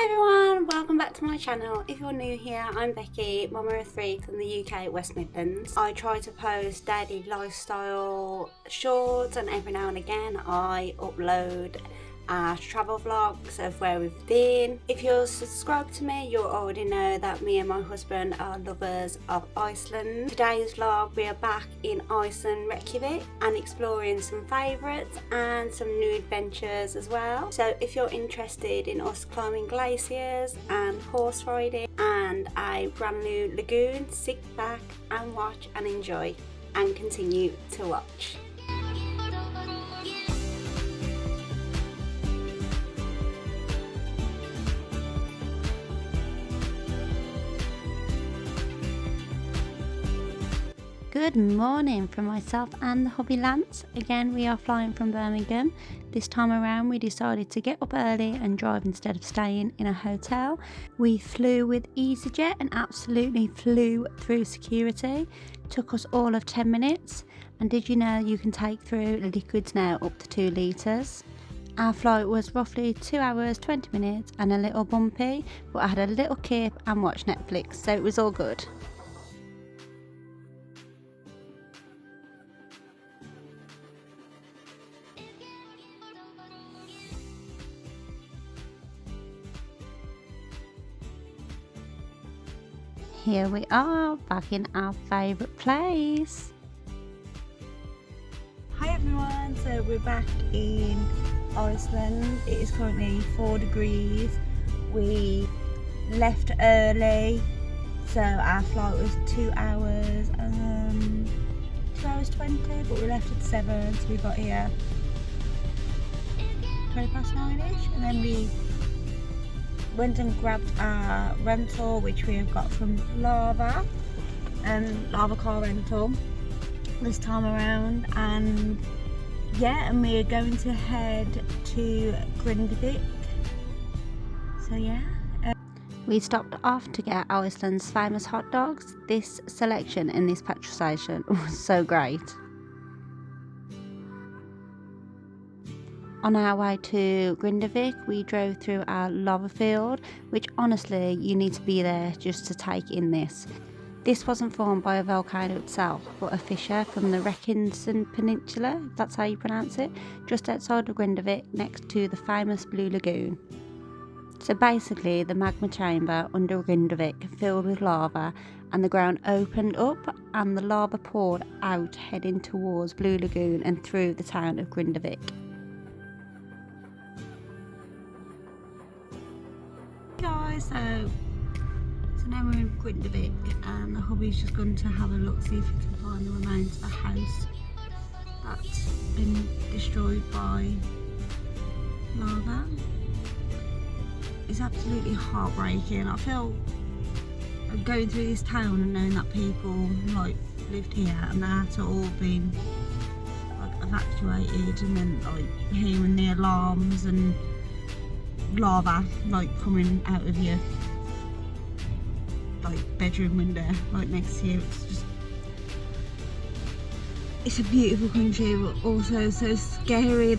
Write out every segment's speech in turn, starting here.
everyone, welcome back to my channel. If you're new here, I'm Becky, mama of 3 from the UK, West Midlands. I try to post daily lifestyle shorts and every now and again I upload travel vlogs of where we've been. If you're subscribed to me, you'll already know that me and my husband are lovers of Iceland. Today's vlog, we are back in Iceland, Reykjavik, and exploring some favourites and some new adventures as well. So if you're interested in us climbing glaciers and horse riding and a brand new lagoon, sit back and watch and enjoy and continue to watch. Good morning from myself and the hubby Lance. Again, we are flying from Birmingham. This time around we decided to get up early and drive instead of staying in a hotel. We flew with EasyJet and absolutely flew through security. Took us all of 10 minutes. And did you know you can take through liquids now up to 2 litres? Our flight was roughly 2 hours 20 minutes and a little bumpy, but I had a little kip and watched Netflix, so it was all good. Here we are, back in our favourite place. Hi everyone, so we're back in Iceland. It is currently 4 degrees. We left early, so our flight was 2 hours 20, but we left at 7, so we got here 9:20ish, and then we went and grabbed our rental, which we have got from Lava Car Rental this time around, and yeah, and we're going to head to Grindavik. So yeah, we stopped off to get Iceland's famous hot dogs. This selection in this petrol station was so great. On our way to Grindavik, we drove through our lava field, which honestly you need to be there just to take in this. This wasn't formed by a volcano itself, but a fissure from the Reykjavik Peninsula, if that's how you pronounce it, just outside of Grindavik next to the famous Blue Lagoon. So basically the magma chamber under Grindavik filled with lava, and the ground opened up and the lava poured out heading towards Blue Lagoon and through the town of Grindavik. Guys, so now we're in Grindavik and the hubby's just going to have a look, see if he can find the remains of a house that's been destroyed by lava. It's absolutely heartbreaking. I feel going through this town and knowing that people like lived here and they had to all been like evacuated, and then like hearing the alarms and lava like coming out of your like bedroom window right next to you. It's a beautiful country, but also so scary.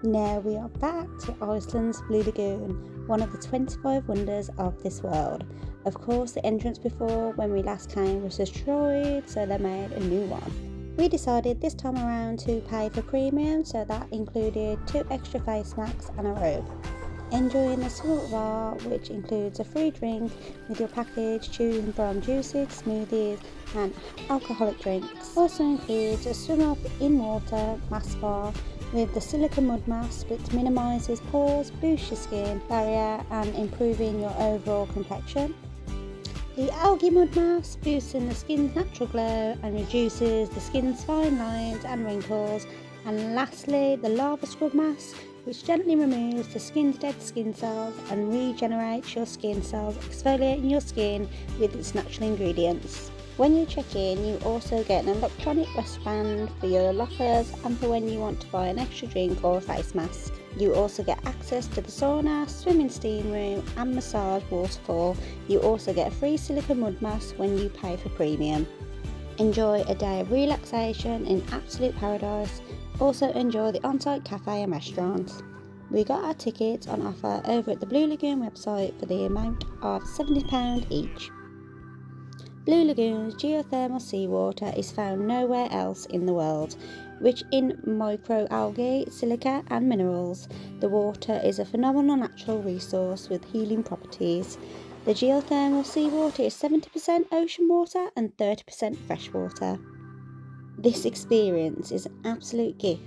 Now we are back to Iceland's Blue Lagoon, one of the 25 wonders of this world. Of course, the entrance before, when we last came, was destroyed, so they made a new one. We decided this time around to pay for premium, so that included 2 extra face masks and a robe. Enjoying the salt bar, which includes a free drink with your package, choosing from juices, smoothies and alcoholic drinks. Also includes a swim up in water mask bar with the silica mud mask, which minimises pores, boosts your skin barrier and improving your overall complexion. The algae mud mask boosting the skin's natural glow and reduces the skin's fine lines and wrinkles. And lastly, the lava scrub mask, which gently removes the skin's dead skin cells and regenerates your skin cells, exfoliating your skin with its natural ingredients. When you check in, you also get an electronic wristband for your lockers and for when you want to buy an extra drink or a face mask. You also get access to the sauna, swimming steam room and massage waterfall. You also get a free silicone mud mask when you pay for premium. Enjoy a day of relaxation in absolute paradise. Also enjoy the on-site cafe and restaurant. We got our tickets on offer over at the Blue Lagoon website for the amount of £70 each. Blue Lagoon's geothermal seawater is found nowhere else in the world, rich in microalgae, silica and minerals. The water is a phenomenal natural resource with healing properties. The geothermal seawater is 70% ocean water and 30% fresh water. This experience is an absolute gift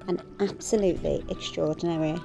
and absolutely extraordinary.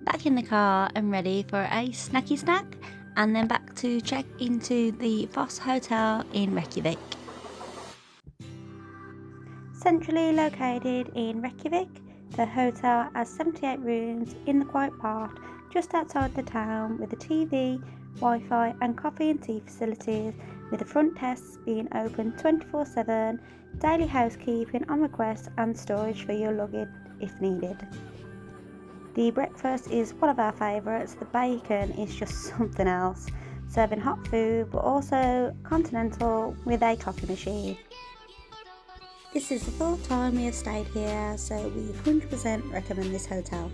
Back in the car and ready for a snacky snack, and then back to check into the Voss Hotel in Reykjavik. Centrally located in Reykjavik, the hotel has 78 rooms in the quiet part just outside the town with a TV, Wi-Fi and coffee and tea facilities, with the front desks being open 24/7, daily housekeeping on request and storage for your luggage if needed. The breakfast is one of our favourites. The bacon is just something else, serving hot food but also continental with a coffee machine. This is the fourth time we have stayed here, so we 100% recommend this hotel.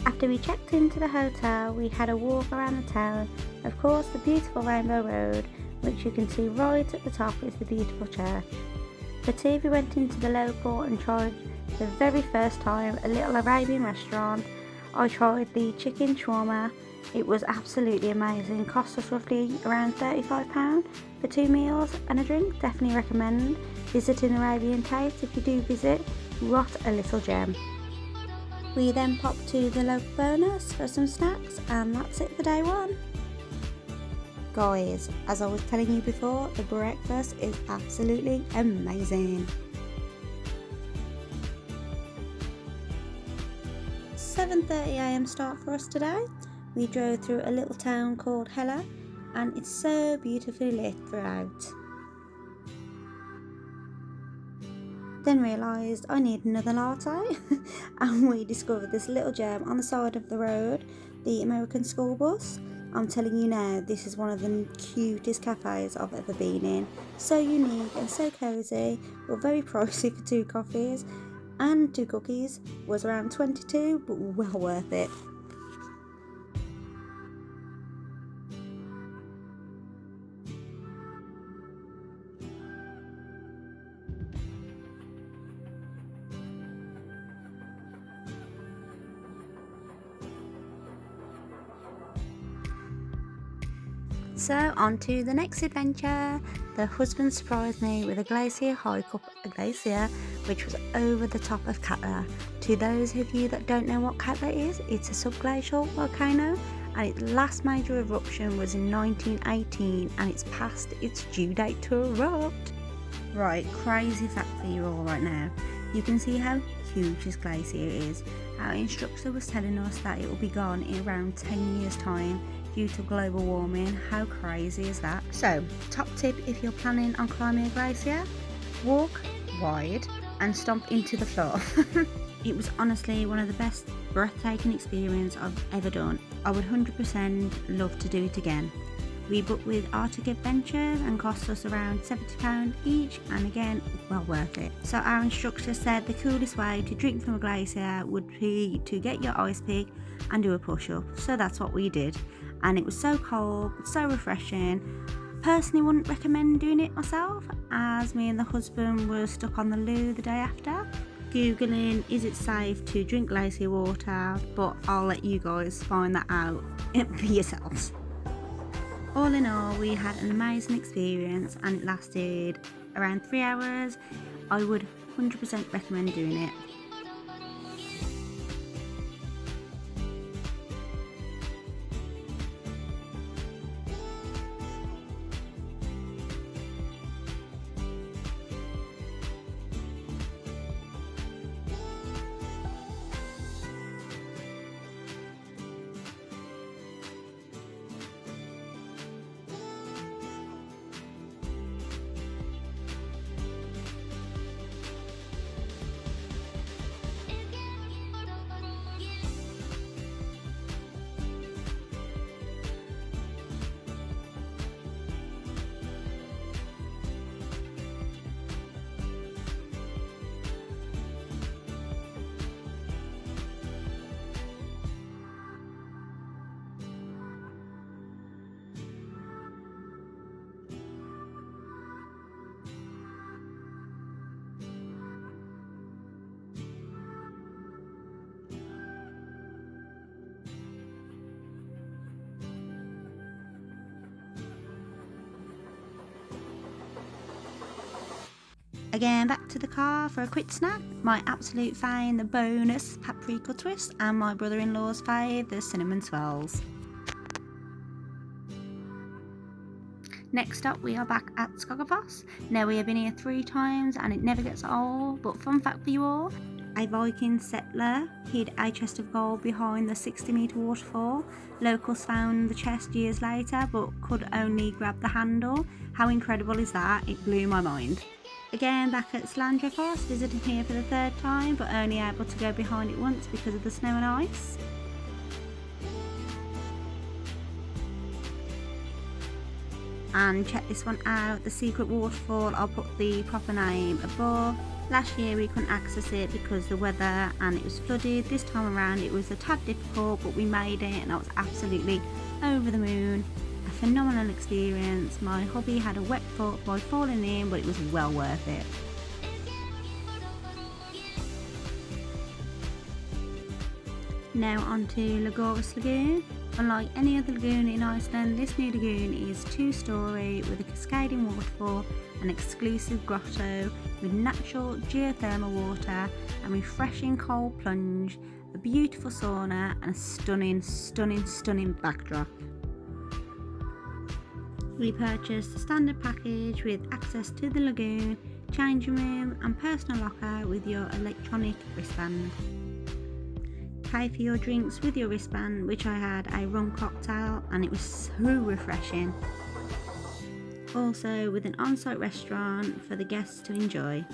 After we checked into the hotel, we had a walk around the town. Of course, the beautiful Rainbow Road, which you can see right at the top, is the beautiful church. For tea, we went into the local and tried the very first time a little Arabian restaurant. I tried the chicken shawarma. It was absolutely amazing. Cost us roughly around £35 for 2 meals and a drink. Definitely recommend visiting Arabian Taste if you do visit. What a little gem. We then popped to the local bonus for some snacks, and that's it for day one. Guys, as I was telling you before, the breakfast is absolutely amazing. 7:30 AM start for us today. We drove through a little town called Hella, and it's so beautifully lit throughout. Then realised I need another latte and we discovered this little gem on the side of the road, the American school bus. I'm telling you now, this is one of the cutest cafes I've ever been in. So unique and so cosy, but very pricey for 2 coffees and 2 cookies. Was around 22, but well worth it. So on to the next adventure. The husband surprised me with a glacier hike up a glacier which was over the top of Katla. To those of you that don't know what Katla is, it's a subglacial volcano and its last major eruption was in 1918 and it's past its due date to erupt. Right, crazy fact for you all right now. You can see how huge this glacier is. Our instructor was telling us that it will be gone in around 10 years time due to global warming. How crazy is that? So, top tip if you're planning on climbing a glacier, walk wide and stomp into the floor. It was honestly one of the best breathtaking experience I've ever done. I would 100% love to do it again. We booked with Arctic Adventures and cost us around £70 each, and again, well worth it. So our instructor said the coolest way to drink from a glacier would be to get your ice pick and do a push-up. So that's what we did. And it was so cold, but so refreshing. Personally wouldn't recommend doing it myself, as me and the husband were stuck on the loo the day after. Googling, is it safe to drink glacier water? But I'll let you guys find that out for yourselves. All in all, we had an amazing experience and it lasted around 3 hours. I would 100% recommend doing it. Again, back to the car for a quick snack. My absolute fave, the bonus paprika twist, and my brother-in-law's fave, the cinnamon swirls. Next up, we are back at Skogafoss. Now, we have been here 3 times and it never gets old, but fun fact for you all, a Viking settler hid a chest of gold behind the 60-metre waterfall. Locals found the chest years later but could only grab the handle. How incredible is that? It blew my mind. Again, back at Icelandic, visiting here for the 3rd time, but only able to go behind it once because of the snow and ice. and check this one out, the secret waterfall. I'll put the proper name above. Last year we couldn't access it because of the weather and it was flooded. This time around it was a tad difficult, but we made it and I was absolutely over the moon. A phenomenal experience. My hubby had a wet foot by falling in, but it was well worth it. Now on to Lagorus Lagoon. Unlike any other lagoon in Iceland, this new lagoon is 2-storey with a cascading waterfall, an exclusive grotto with natural geothermal water, a refreshing cold plunge, a beautiful sauna and a stunning backdrop. We purchased the standard package with access to the lagoon, changing room and personal locker with your electronic wristband. Pay for your drinks with your wristband, which I had a rum cocktail and it was so refreshing. Also with an on-site restaurant for the guests to enjoy.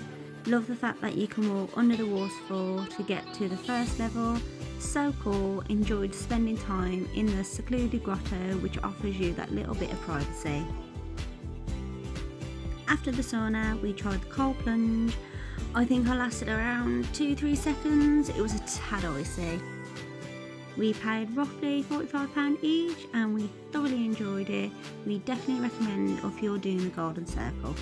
Love the fact that you can walk under the waterfall to get to the first level. So cool. Enjoyed spending time in the secluded grotto, which offers you that little bit of privacy. After the sauna we tried the cold plunge. I think I lasted around 2-3 seconds. It was a tad icy. We paid roughly £45 each and we thoroughly enjoyed it. We definitely recommend if you're doing the Golden Circle.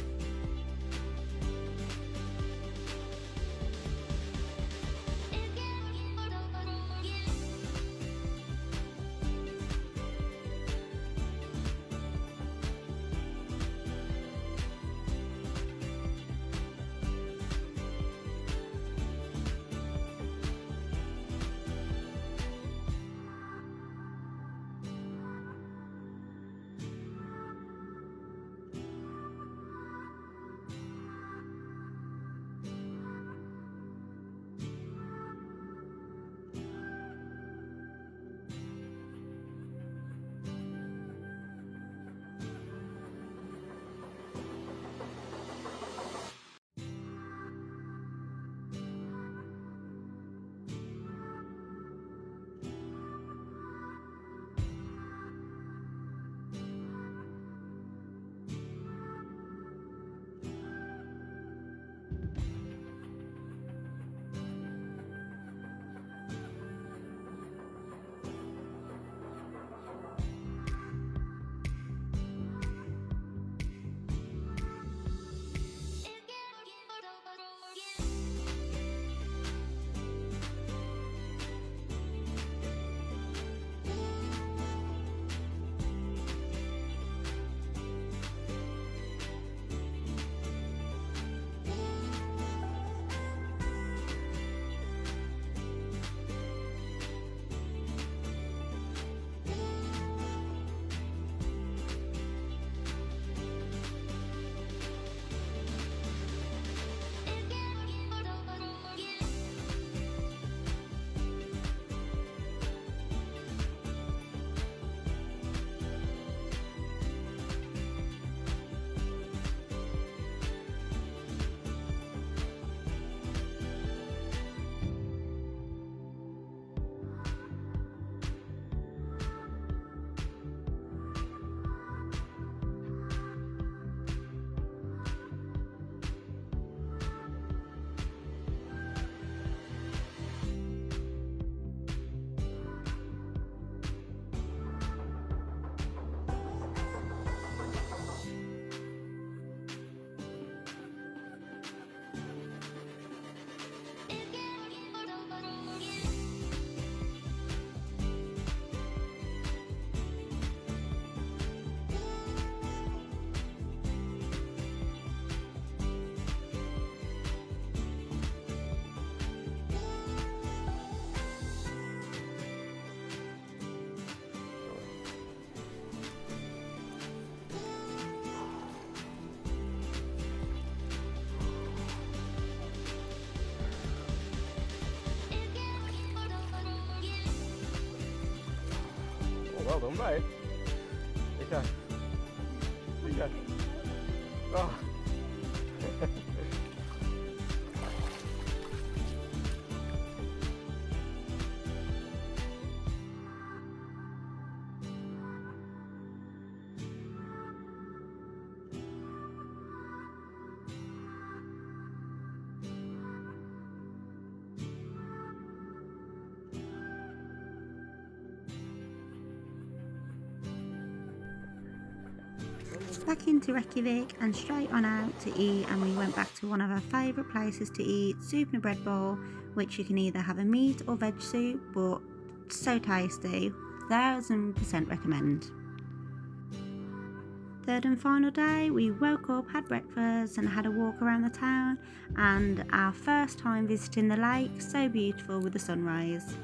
Well done, mate. Okay. Okay. Oh. back into Reykjavik and straight on out to eat, and we went back to one of our favourite places to eat, soup and a bread bowl, which you can either have a meat or veg soup, but so tasty, 1000% recommend. Third and final day, we woke up, had breakfast and had a walk around the town, and our first time visiting the lake, so beautiful with the sunrise.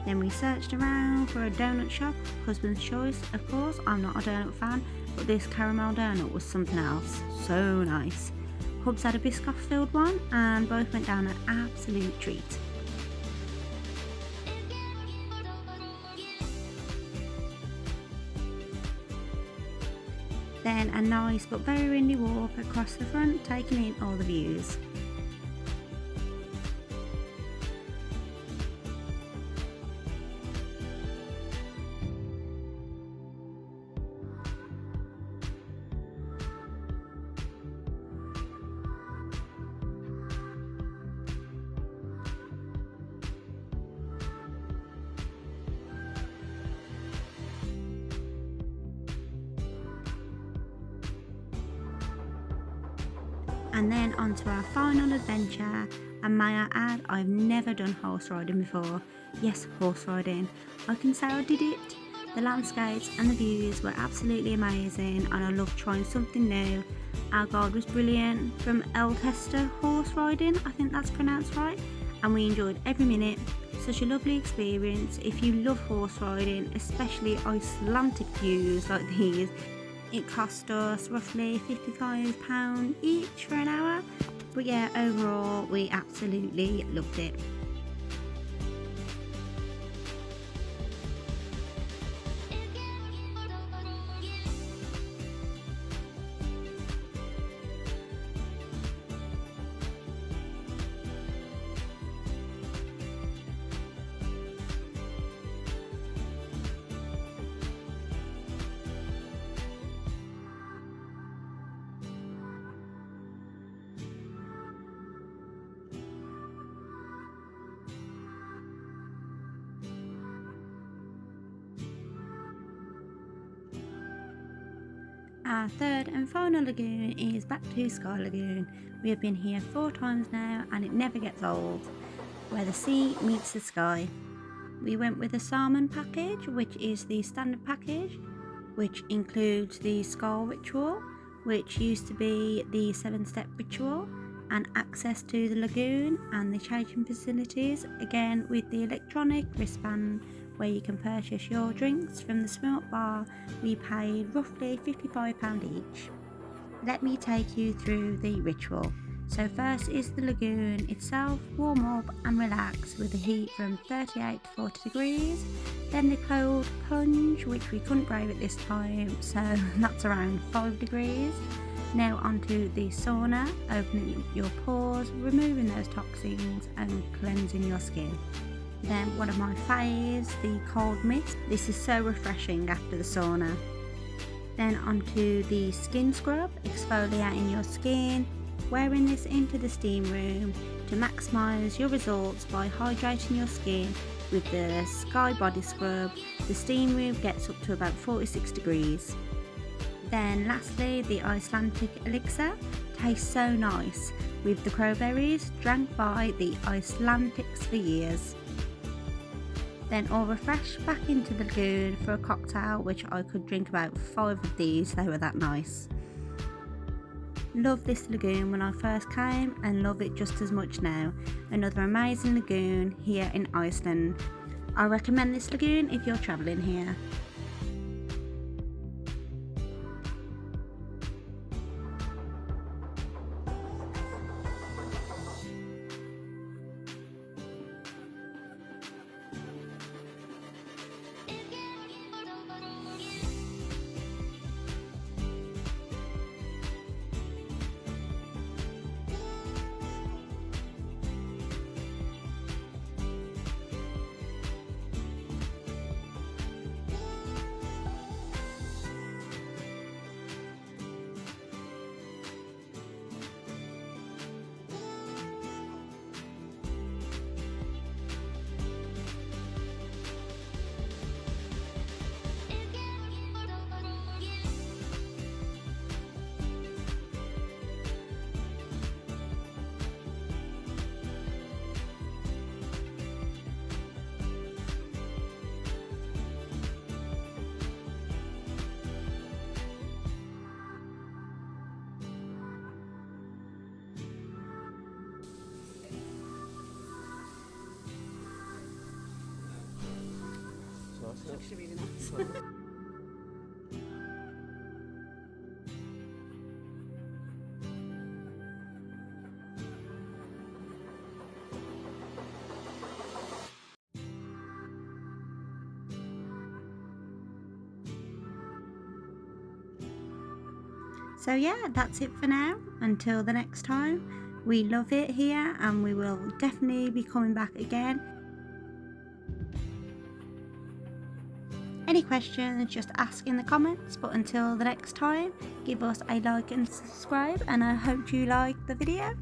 Then we searched around for a donut shop, husband's choice. Of course, I'm not a donut fan, but this caramel donut was something else. So nice. Hubs had a Biscoff filled one and both went down an absolute treat. Then a nice but very windy walk across the front, taking in all the views. And then on to our final adventure, and may I add, I've never done horse riding before. Yes, horse riding. I can say I did it. The landscapes and the views were absolutely amazing, and I loved trying something new. Our guide was brilliant, from Eltester Horse Riding, I think that's pronounced right, and we enjoyed every minute. Such a lovely experience. If you love horse riding, especially Icelandic views like these, it cost us roughly £55 each for an hour, but yeah, overall we absolutely loved it. Our third and final lagoon is back to Sky Lagoon. We have been here 4 times now and it never gets old, where the sea meets the sky. We went with the salmon package, which is the standard package, which includes the skull ritual, which used to be the 7-step ritual, and access to the lagoon and the changing facilities, again with the electronic wristband where you can purchase your drinks from the swim up bar. We paid roughly £55 each. Let me take you through the ritual. So first is the lagoon itself, warm up and relax with the heat from 38 to 40 degrees. Then the cold plunge, which we couldn't brave at this time, so that's around 5 degrees. Now onto the sauna, opening up your pores, removing those toxins and cleansing your skin. Then one of my faves, the cold mist. This is so refreshing after the sauna. Then onto the skin scrub, exfoliating your skin, wearing this into the steam room to maximise your results by hydrating your skin with the Sky Body Scrub. The steam room gets up to about 46 degrees. Then lastly, the Icelandic elixir tastes so nice with the crowberries, drank by the Icelandics for years. Then all refreshed back into the lagoon for a cocktail, which I could drink about 5 of these, they were that nice. Loved this lagoon when I first came and love it just as much now. Another amazing lagoon here in Iceland. I recommend this lagoon if you're travelling here. It's actually really nice. So yeah, that's it for now. Until the next time, we love it here and we will definitely be coming back again. Any questions, just ask in the comments, but until the next time, give us a like and subscribe, and I hope you like the video.